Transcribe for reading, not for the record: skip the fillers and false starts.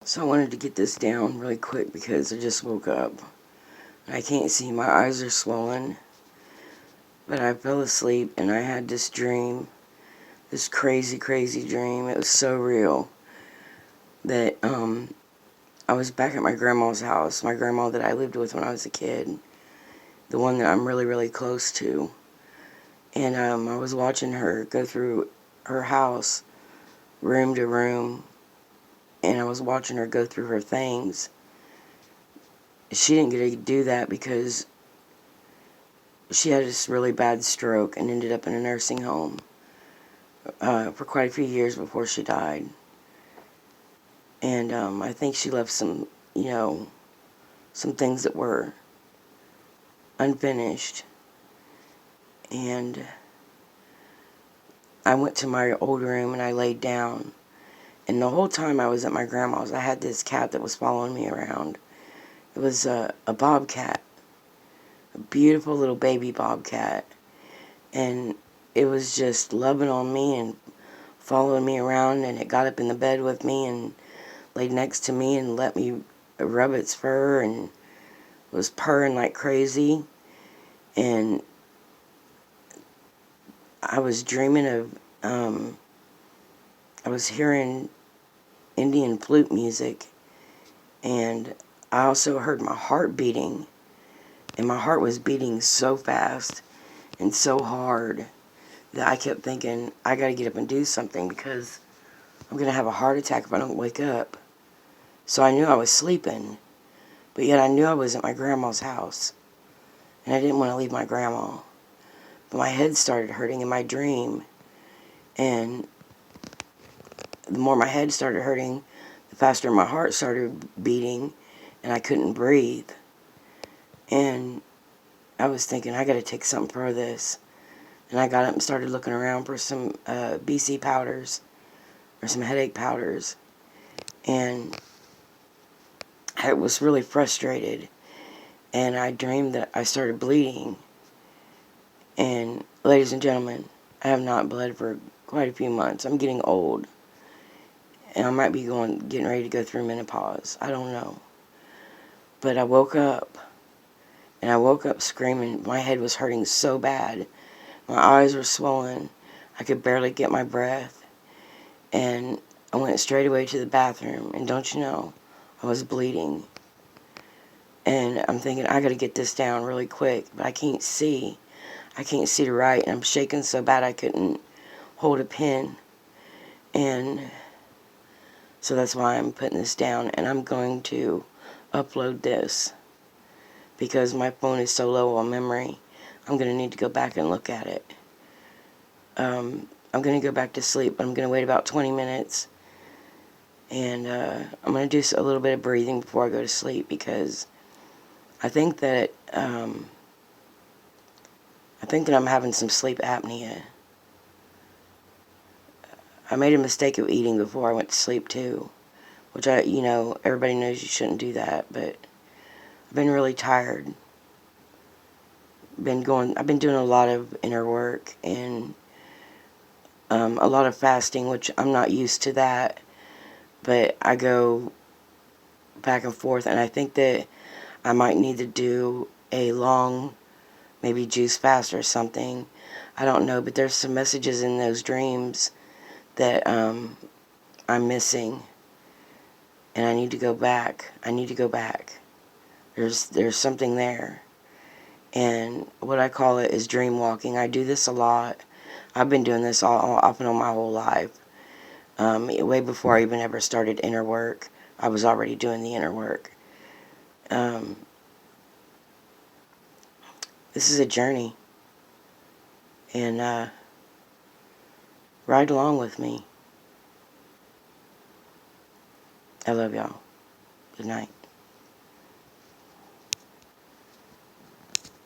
So I wanted to get this down really quick because I just woke up. I can't see, my eyes are swollen. But I fell asleep and I had this dream, this crazy, crazy dream. It was so real that I was back at my grandma's house, my grandma that I lived with when I was a kid, the one that I'm really, really close to. And I was watching her go through her house, room to room, and I was watching her go through her things. She didn't get to do that because she had this really bad stroke and ended up in a nursing home for quite a few years before she died. And I think she left some, some things that were unfinished. And I went to my old room and I laid down. And the whole time I was at my grandma's, I had this cat that was following me around. It was a bobcat, a beautiful little baby bobcat. And it was just loving on me and following me around, and it got up in the bed with me and laid next to me and let me rub its fur and was purring like crazy. And I was dreaming of, I was hearing Indian flute music, and I also heard my heart beating, and my heart was beating so fast and so hard that I kept thinking, I gotta get up and do something because I'm gonna have a heart attack if I don't wake up. So I knew I was sleeping, but yet I knew I was at my grandma's house, and I didn't want to leave my grandma. But my head started hurting in my dream, and the more my head started hurting, the faster my heart started beating, and I couldn't breathe. And I was thinking, I gotta take something for this. And I got up and started looking around for some BC powders, or some headache powders. And I was really frustrated. And I dreamed that I started bleeding. And ladies and gentlemen, I have not bled for quite a few months. I'm getting old. And I might be getting ready to go through menopause. I don't know. But I woke up. And I woke up screaming. My head was hurting so bad. My eyes were swollen. I could barely get my breath. And I went straight away to the bathroom. And don't you know, I was bleeding. And I'm thinking, I gotta get this down really quick. But I can't see. I can't see to write. And I'm shaking so bad I couldn't hold a pen. And so that's why I'm putting this down. And I'm going to upload this, because my phone is so low on memory. I'm going to need to go back and look at it. I'm going to go back to sleep, but I'm going to wait about 20 minutes. And I'm going to do a little bit of breathing before I go to sleep, because I think that I'm having some sleep apnea. I made a mistake of eating before I went to sleep too, which everybody knows you shouldn't do that, but I've been really tired. I've been doing a lot of inner work and a lot of fasting, which I'm not used to that, but I go back and forth, and I think that I might need to do a long, maybe juice fast or something. I don't know, but there's some messages in those dreams that I'm missing, and I need to go back. There's something there. And what I call it is dream walking. I do this a lot. I've been doing this all off and on my whole life. Way before I even ever started inner work, I was already doing the inner work. This is a journey. And ride along with me. I love y'all. Good night.